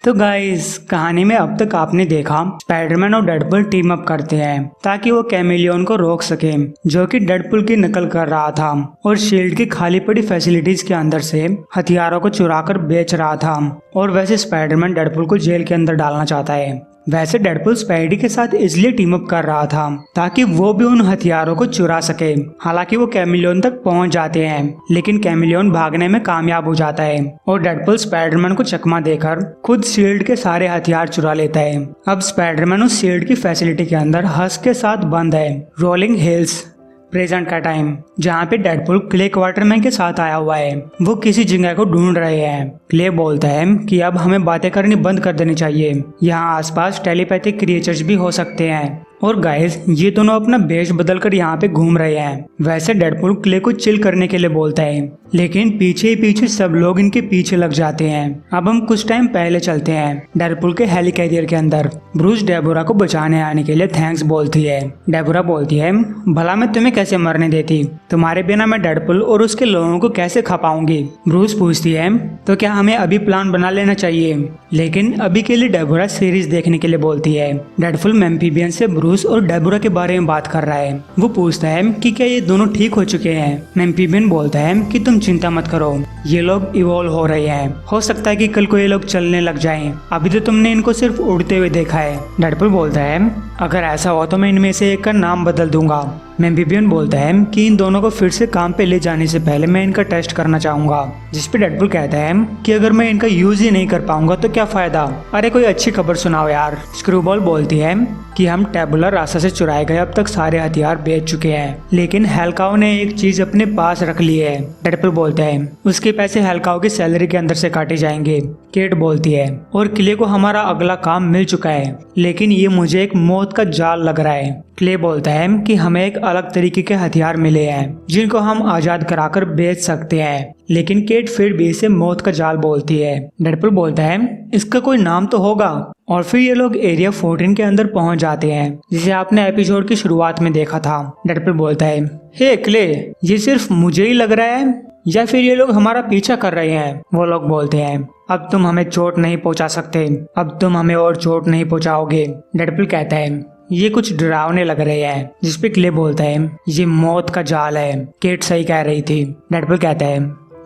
तो गाइस कहानी में अब तक आपने देखा स्पाइडरमैन और डेडपुल टीम अप करते हैं ताकि वो कैमिलियन को रोक सके जो कि डेडपुल की नकल कर रहा था और शील्ड की खाली पड़ी फैसिलिटीज के अंदर से हथियारों को चुराकर बेच रहा था। और वैसे स्पाइडरमैन डेडपुल को जेल के अंदर डालना चाहता है। वैसे डेडपुल स्पाइडी के साथ इसलिए टीम अप कर रहा था ताकि वो भी उन हथियारों को चुरा सके। हालांकि वो कैमिलियन तक पहुंच जाते हैं लेकिन कैमिलियन भागने में कामयाब हो जाता है और डेडपुल स्पाइडरमैन को चकमा देकर खुद शील्ड के सारे हथियार चुरा लेता है। अब स्पाइडरमैन उस शील्ड की फैसिलिटी के अंदर हस्क के साथ बंद है। रोलिंग हिल्स प्रेजेंट का टाइम जहाँ पे डेडपुल क्ले क्वार्टरमैन के साथ आया हुआ है। वो किसी जगह को ढूंढ रहे हैं। क्ले बोलता है कि अब हमें बातें करनी बंद कर देनी चाहिए, यहाँ आसपास टेलीपैथिक क्रिएचर्स भी हो सकते हैं। और गाइस ये दोनों अपना वेश बदलकर यहाँ पे घूम रहे हैं। वैसे डेडपुल क्ले को चिल करने के लिए बोलता है लेकिन पीछे ही पीछे सब लोग इनके पीछे लग जाते हैं। अब हम कुछ टाइम पहले चलते हैं डेडपुल के हेली कैरियर के अंदर। ब्रूस डेबोरा को बचाने आने के लिए थैंक्स बोलती है। डेबोरा बोलती है भला मैं तुम्हें कैसे मरने देती, तुम्हारे बिना मैं डेडपुल और उसके लोगों को कैसे खा पाऊंगी। ब्रूस पूछती है तो क्या हमें अभी प्लान बना लेना चाहिए, लेकिन अभी के लिए डेबोरा सीरीज देखने के लिए बोलती है। डेडपुल एम्फीबियन से ब्रूस और डेबोरा के बारे में बात कर रहा है। वो पूछता है कि क्या ये दोनों ठीक हो चुके हैं। एम्फीबियन बोलता है कि तुम चिंता मत करो, ये लोग इवॉल्व हो रहे हैं, हो सकता है कि कल को ये लोग चलने लग जाएं। अभी तो तुमने इनको सिर्फ उड़ते हुए देखा है। डेडपुल बोलता है अगर ऐसा हो तो मैं इनमें से एक का नाम बदल दूंगा। एम्फीबियन बोलता है कि इन दोनों को फिर से काम पे ले जाने से पहले मैं इनका टेस्ट करना चाहूंगा। जिस पे डेडपुल कहता है कि अगर मैं इनका यूज ही नहीं कर पाऊंगा तो क्या फायदा, अरे कोई अच्छी खबर सुनाओ यार। स्क्रूबॉल बोलती है कि हम टेबुलर रास्ता से चुराए गए अब तक सारे हथियार बेच चुके हैं, लेकिन हेलकाओ ने एक चीज अपने पास रख ली है। डेडपुल बोलता है उसके पैसे हेलकाओ की सैलरी के अंदर से काटे जाएंगे। केट बोलती है और क्ले को हमारा अगला काम मिल चुका है, लेकिन ये मुझे एक मौत का जाल लग रहा है। क्ले बोलता है कि हमें एक अलग तरीके के हथियार मिले हैं जिनको हम आजाद कराकर बेच सकते हैं, लेकिन केट फिर भी इसे मौत का जाल बोलती है। डेडपुल बोलता है इसका कोई नाम तो होगा। और फिर ये लोग एरिया 14 के अंदर पहुंच जाते हैं जिसे आपने एपिसोड की शुरुआत में देखा था। डेडपुल बोलता है हे क्ले, ये सिर्फ मुझे ही लग रहा है या फिर ये लोग हमारा पीछा कर रहे हैं। वो लोग बोलते हैं अब तुम हमें चोट नहीं पहुंचा सकते, अब तुम हमें और चोट नहीं पहुंचाओगे। डेडपुल कहता है ये कुछ डरावने लग रहे हैं। जिसपे क्ले बोलता है ये मौत का जाल है, केट सही कह रही थी। डेडपुल कहता है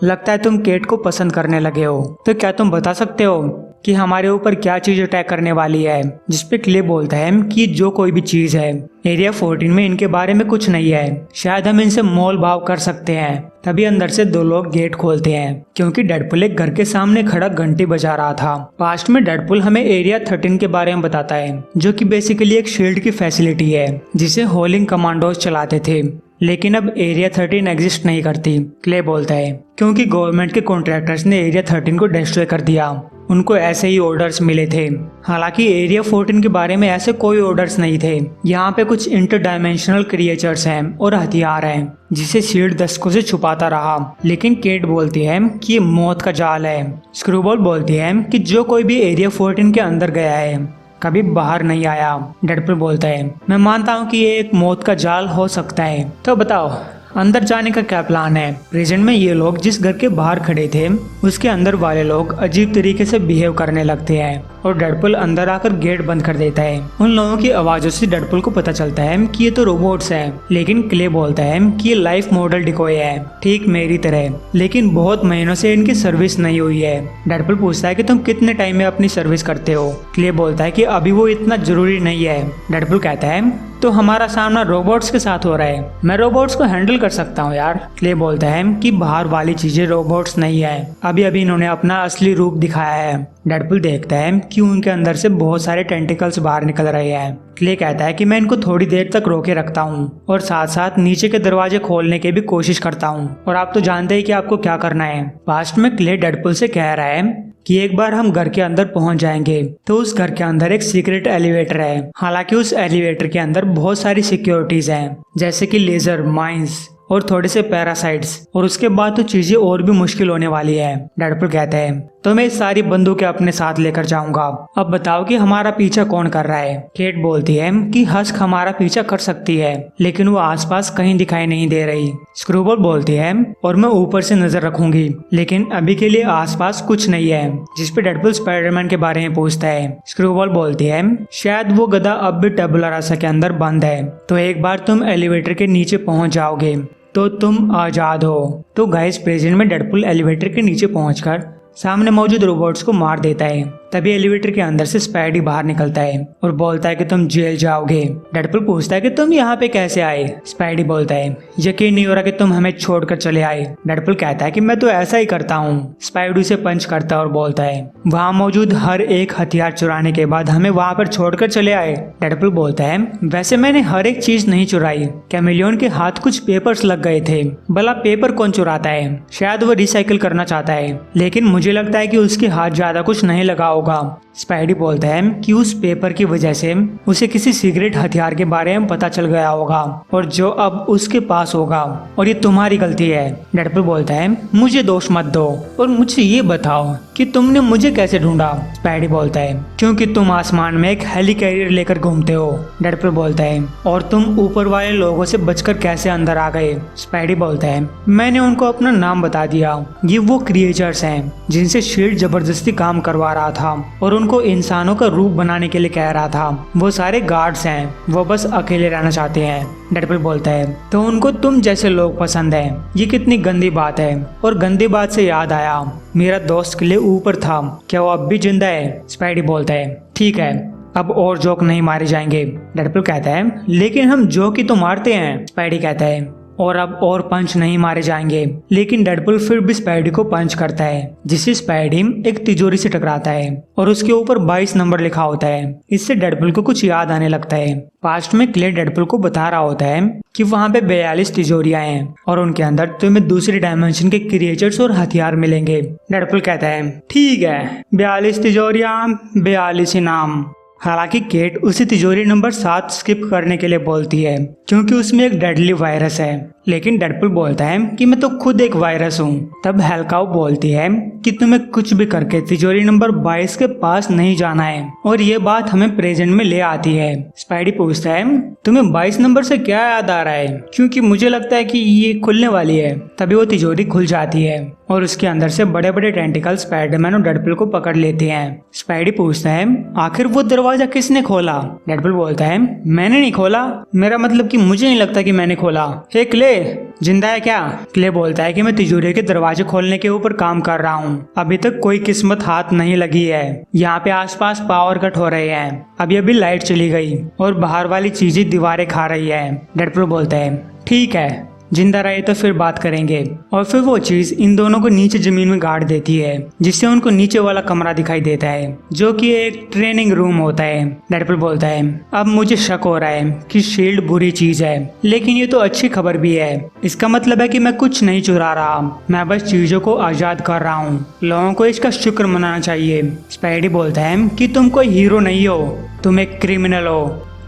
लगता है तुम केट को पसंद करने लगे हो, तो क्या तुम बता सकते हो कि हमारे ऊपर क्या चीज अटैक करने वाली है। जिसपे क्ले बोलता है कि जो कोई भी चीज है एरिया 14 में इनके बारे में कुछ नहीं है, शायद हम इनसे मोल भाव कर सकते हैं। तभी अंदर से दो लोग गेट खोलते हैं क्योंकि डेडपुल एक घर के सामने खड़ा घंटी बजा रहा था। पास्ट में डेडपुल हमें एरिया 13 के बारे में बताता है जो कि बेसिकली एक शील्ड की फैसिलिटी है जिसे होलिंग कमांडोज चलाते थे, लेकिन अब एरिया 13 एग्जिस्ट नहीं करती। क्ले बोलता है क्योंकि गवर्नमेंट के कॉन्ट्रैक्टर्स ने एरिया 13 को डिस्ट्रॉय कर दिया, उनको ऐसे ही ऑर्डर्स मिले थे। हालांकि एरिया 14 के बारे में ऐसे कोई ऑर्डर्स नहीं थे। यहाँ पे कुछ इंटरडायमेंशनल क्रिएचर्स हैं और हथियार हैं जिसे शील्ड दशकों से छुपाता रहा, लेकिन केट बोलती है कि ये मौत का जाल है। स्क्रूबॉल बोलती है कि जो कोई भी एरिया 14 के अंदर गया है कभी बाहर नहीं आया। डेडपुल बोलता है मैं मानता हूँ कि ये एक मौत का जाल हो सकता है, तो बताओ अंदर जाने का क्या प्लान है। प्रेजेंट में ये लोग जिस घर के बाहर खड़े थे उसके अंदर वाले लोग अजीब तरीके से बिहेव करने लगते हैं और डेडपुल अंदर आकर गेट बंद कर देता है। उन लोगों की आवाजों से डेडपुल को पता चलता है कि ये तो रोबोट्स हैं, लेकिन क्ले बोलता है कि ये लाइफ मॉडल डिकोय है, ठीक मेरी तरह, लेकिन बहुत महीनों से इनकी सर्विस नहीं हुई है। डेडपुल पूछता है कि तुम कितने टाइम में अपनी सर्विस करते हो। क्ले बोलता है कि अभी वो इतना जरूरी नहीं है। डेडपुल कहता है तो हमारा सामना रोबोट्स के साथ हो रहा है, मैं रोबोट्स को हैंडल कर सकता हूँ यार। क्ले बोलता है कि बाहर वाली चीजें रोबोट्स नहीं है, अभी अभी इन्होंने अपना असली रूप दिखाया है। डेडपुल देखता है कि उनके अंदर से बहुत सारे टेंटिकल्स बाहर निकल रहे हैं। क्ले कहता है कि मैं इनको थोड़ी देर तक रोके रखता हूँ और साथ साथ नीचे के दरवाजे खोलने की भी कोशिश करता हूँ, और आप तो जानते ही कि आपको क्या करना है। पास्ट में क्ले डेडपुल से कह रहा है कि एक बार हम घर के अंदर पहुंच जाएंगे तो उस घर के अंदर एक सीक्रेट एलिवेटर है। हालांकि उस एलिवेटर के अंदर बहुत सारी सिक्योरिटीज हैं जैसे कि लेजर, माइंस और थोड़े से पैरासाइट्स, और उसके बाद तो चीजें और भी मुश्किल होने वाली है। डेडपुल कहता है तो मैं सारी बंदूकें अपने साथ लेकर जाऊंगा। अब बताओ कि हमारा पीछा कौन कर रहा है। केट बोलती है कि हस्क हमारा पीछा कर सकती है, लेकिन वो आसपास कहीं दिखाई नहीं दे रही। स्क्रूबॉल बोलती है और मैं ऊपर से नजर रखूंगी, लेकिन अभी के लिए आसपास कुछ नहीं है। जिस पे डेडपुल स्पाइडरमैन के बारे में पूछता है। स्क्रूबॉल बोलती है शायद वो गधा अब भी टैबुला रासा के अंदर बंद है, तो एक बार तुम एलिवेटर के नीचे पहुंच जाओगे तो तुम आजाद हो। तो गाइस प्रेजेंट में डेडपुल एलिवेटर के नीचे पहुंचकर सामने मौजूद रोबोट्स को मार देता है। तभी एलिवेटर के अंदर से स्पाइडी बाहर निकलता है और बोलता है कि तुम जेल जाओगे। डेडपुल पूछता है कि तुम यहाँ पे कैसे आए। स्पाइडी बोलता है यकीन नहीं हो रहा कि तुम हमें छोड़कर चले आए। डेडपुल कहता है कि मैं तो ऐसा ही करता हूँ। स्पाइडी उसे पंच करता है और बोलता है वहाँ मौजूद हर एक हथियार चुराने के बाद हमें वहाँ पर छोड़कर चले आए। डेडपुल बोलता है वैसे मैंने हर एक चीज नहीं चुराई, कैमिलियन के हाथ कुछ पेपर्स लग गए थे। भला पेपर कौन चुराता है? शायद वो रिसाइकिल करना चाहता है, लेकिन मुझे लगता है कि उसके हाथ ज्यादा कुछ नहीं लगा होगा। स्पाइडी बोलता है कि उस पेपर की वजह से उसे किसी सीक्रेट हथियार के बारे में पता चल गया होगा और जो अब उसके पास होगा, और ये तुम्हारी गलती है। डेडपुल बोलता है मुझे दोष मत दो और मुझे ये बताओ कि तुमने मुझे कैसे ढूंढा। स्पाइडी बोलता है क्योंकि तुम आसमान में एक हेली कैरियर लेकर घूमते हो। डेडपुल बोलता है और तुम ऊपर वाले लोगों से बचकर कैसे अंदर आ गए। स्पाइडी बोलता है मैंने उनको अपना नाम बता दिया। ये वो क्रिएचर्स हैं जिनसे शील्ड जबरदस्ती काम करवा रहा था और उनको इंसानों का रूप बनाने के लिए कह रहा था। वो सारे गार्ड्स हैं, वो बस अकेले रहना चाहते हैं। डेडपुल बोलता है तो उनको तुम जैसे लोग पसंद हैं। ये कितनी गंदी बात है। और गंदी बात से याद आया, मेरा दोस्त किले ऊपर था, क्या वो अब भी जिंदा है? स्पाइडी बोलता है ठीक है, अब और जोक नहीं मारे जाएंगे। डेडपुल कहता है लेकिन हम जोक ही तो मारते हैं। स्पाइडी कहता है और अब और पंच नहीं मारे जाएंगे। लेकिन डेडपुल फिर भी स्पाइडी को पंच करता है, जिससे स्पाइडी एक तिजोरी से टकराता है और उसके ऊपर 22 नंबर लिखा होता है। इससे डेडपुल को कुछ याद आने लगता है। पास्ट में क्ले डेडपुल को बता रहा होता है कि वहाँ पे 42 तिजोरियां हैं और उनके अंदर तुम्हें दूसरी डायमेंशन के क्रिएचर्स और हथियार मिलेंगे। डेडपुल कहता है ठीक है, 42 तिजोरियां, 42 इनाम। हालांकि केट उसे तिजोरी नंबर 7 स्किप करने के लिए बोलती है क्योंकि उसमें एक डेडली वायरस है, लेकिन डेडपुल बोलता है कि मैं तो खुद एक वायरस हूँ। तब हेलकाउ बोलती है कि तुम्हें कुछ भी करके तिजोरी नंबर 22 के पास नहीं जाना है, और ये बात हमें प्रेजेंट में ले आती है। स्पाइडी पूछता है तुम्हें 22 नंबर से क्या याद आ रहा है, क्योंकि मुझे लगता है कि ये खुलने वाली है। तभी वो तिजोरी खुल जाती है और उसके अंदर से बड़े बड़े टेंटिकल स्पाइडरमैन और डेडपुल को पकड़ लेते हैं। स्पाइडी पूछता है आखिर वो दरवाजा किसने खोला? डेडपुल बोलता है मैंने नहीं खोला, मेरा मतलब कि मुझे नहीं लगता कि मैंने खोला। हे क्ले, जिंदा है क्या? क्ले बोलता है कि मैं तिजोरी के दरवाजे खोलने के ऊपर काम कर रहा हूँ, अभी तक कोई किस्मत हाथ नहीं लगी है। यहाँ पे आसपास पावर कट हो रहे हैं, अभी अभी लाइट चली गई और बाहर वाली चीजें दीवारें खा रही है। डेडपुल बोलता है ठीक है, जिंदा रहे तो फिर बात करेंगे। और फिर वो चीज इन दोनों को नीचे जमीन में गाड़ देती है, जिससे उनको नीचे वाला कमरा दिखाई देता है जो कि एक ट्रेनिंग रूम होता है। डेडपुल बोलता है अब मुझे शक हो रहा है कि शील्ड बुरी चीज है, लेकिन ये तो अच्छी खबर भी है। इसका मतलब है कि मैं कुछ नहीं चुरा रहा, मैं बस चीजों को आजाद कर रहा हूँ। लोगों को इसका शुक्र मनाना चाहिए। स्पाइडी बोलता है कि तुम कोई हीरो नहीं हो, तुम एक क्रिमिनल हो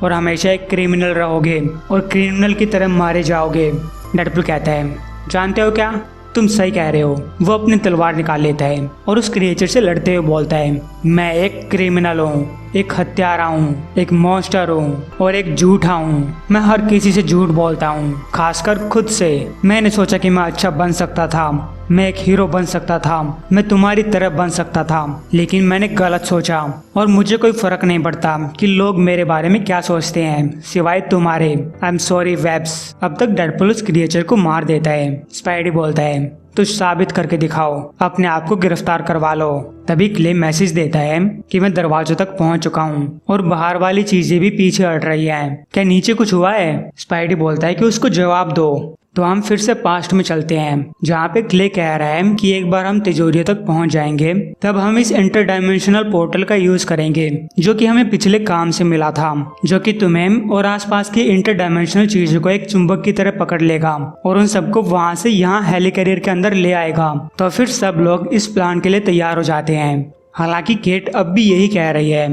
और हमेशा एक क्रिमिनल रहोगे और क्रिमिनल की तरह मारे जाओगे। डेडपुल कहता है जानते हो क्या, तुम सही कह रहे हो। वो अपनी तलवार निकाल लेता है और उस क्रिएचर से लड़ते हुए बोलता है मैं एक क्रिमिनल हूँ, एक हत्यारा हूँ, एक मॉन्स्टर हूँ और एक झूठा हूँ। मैं हर किसी से झूठ बोलता हूँ, खासकर खुद से। मैंने सोचा कि मैं अच्छा बन सकता था, मैं एक हीरो बन सकता था, मैं तुम्हारी तरह बन सकता था, लेकिन मैंने गलत सोचा और मुझे कोई फर्क नहीं पड़ता कि लोग मेरे बारे में क्या सोचते हैं, सिवाय तुम्हारे। I am sorry webs. अब तक डेडपुल उस क्रिएचर को मार देता है। स्पाइडी बोलता है तो साबित करके दिखाओ, अपने आप को गिरफ्तार करवा लो। तभी क्ले मैसेज देता है कि मैं दरवाजों तक पहुंच चुका हूँ और बाहर वाली चीजें भी पीछे हट रही हैं। क्या नीचे कुछ हुआ है? स्पाइडी बोलता है कि उसको जवाब दो। तो हम फिर से पास्ट में चलते हैं, जहाँ पे क्ले कह रहा है कि एक बार हम तिजोरियों तक पहुंच जाएंगे तब हम इस इंटरडायमेंशनल पोर्टल का यूज करेंगे जो कि हमें पिछले काम से मिला था, जो कि तुम्हें और आसपास की इंटरडायमेंशनल चीजों को एक चुंबक की तरह पकड़ लेगा और उन सबको वहां से यहाँ हेली कैरियर के अंदर ले आएगा। तो फिर सब लोग इस प्लान के लिए तैयार हो जाते हैं। हालांकि केट अब भी यही कह रही है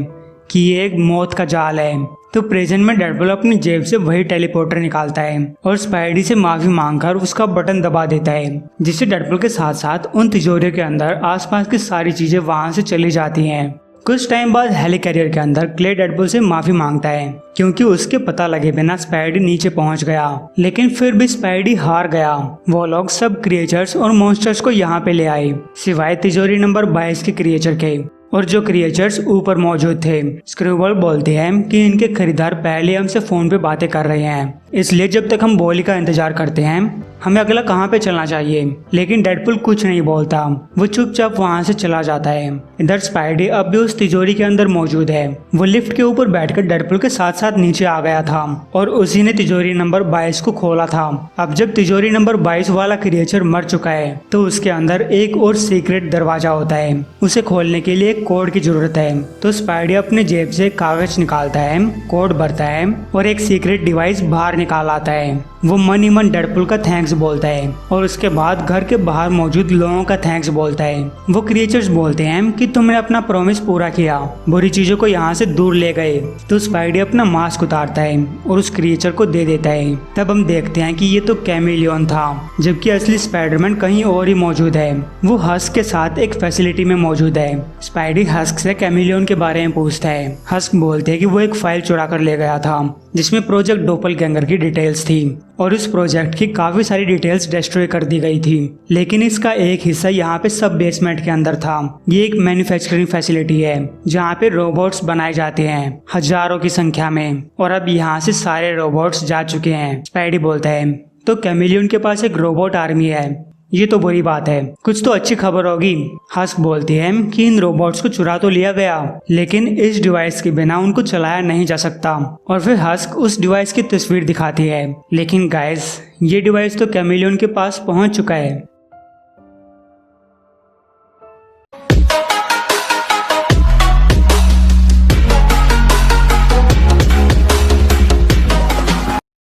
कि ये एक मौत का जाल है, तो प्रेजेंट में डेडपुल अपनी जेब से वही टेलीपोर्टर निकालता है और स्पाइडी से माफी मांगकर उसका बटन दबा देता है, जिससे डेडपुल के साथ साथ उन तिजोरियों के अंदर आसपास की सारी चीजें वहां से चली जाती हैं। कुछ टाइम बाद हेलिकैरियर के अंदर क्ले डेडपुल से माफी मांगता है क्योंकि उसके पता लगे बिना स्पाइडी नीचे पहुंच गया, लेकिन फिर भी स्पाइडी हार गया। वो लोग सब क्रिएचर्स और मॉन्स्टर्स को यहाँ पे ले आए सिवाय तिजोरी नंबर 22 के क्रिएचर के, और जो क्रिएचर्स ऊपर मौजूद थे। स्क्रूबॉल बोलते हैं कि इनके खरीदार पहले हमसे फोन पे बातें कर रहे हैं, इसलिए जब तक हम बोली का इंतजार करते हैं हमें अगला कहाँ पे चलना चाहिए। लेकिन डेडपुल कुछ नहीं बोलता, वो चुपचाप वहाँ से चला जाता है। इधर स्पाइडी अब भी उस तिजोरी के अंदर मौजूद है। वो लिफ्ट के ऊपर बैठकर डेडपुल के साथ साथ नीचे आ गया था और उसी ने तिजोरी नंबर 22 को खोला था। अब जब तिजोरी नंबर 22 वाला क्रिएचर मर चुका है तो उसके अंदर एक और सीक्रेट दरवाजा होता है। उसे खोलने के लिए एक कोड की जरूरत है, तो स्पाइडी अपने जेब से कागज निकालता है, कोड भरता है और एक सीक्रेट डिवाइस बाहर निकाल आता है। वो मन ही मन डेडपुल का थैंक्स बोलता है और उसके बाद घर के बाहर मौजूद लोगों का थैंक्स बोलता है। वो क्रिएचर्स बोलते हैं कि तुमने अपना प्रॉमिस पूरा किया, बुरी चीजों को यहाँ से दूर ले गए। तो स्पाइडी अपना मास्क उतारता है और उस क्रिएचर को दे देता है। तब हम देखते हैं कि ये तो कैमिलियन था, जबकि असली स्पाइडरमैन कहीं और ही मौजूद है। वो हस्क के साथ एक फैसिलिटी में मौजूद है। स्पाइडी हस्क से कैमिलियन के बारे में पूछता है। हस्क बोलते हैं कि वो एक फाइल चुरा कर ले गया था जिसमें प्रोजेक्ट डोपलगैंगर की डिटेल्स थी और इस प्रोजेक्ट की काफी सारी डिटेल्स डिस्ट्रॉय कर दी गई थी, लेकिन इसका एक हिस्सा यहाँ पे सब बेसमेंट के अंदर था। ये एक मैन्युफैक्चरिंग फैसिलिटी है जहाँ पे रोबोट्स बनाए जाते हैं हजारों की संख्या में, और अब यहाँ से सारे रोबोट्स जा चुके हैं। स्पाइडी बोलता है तो कैमिलियन के पास एक रोबोट आर्मी है, ये तो बुरी बात है, कुछ तो अच्छी खबर होगी। हस्क बोलती है कि इन रोबोट्स को चुरा तो लिया गया, लेकिन इस डिवाइस के बिना उनको चलाया नहीं जा सकता। और फिर हस्क उस डिवाइस की तस्वीर दिखाती है, लेकिन गाइस ये डिवाइस तो कैमिलियन के पास पहुंच चुका है।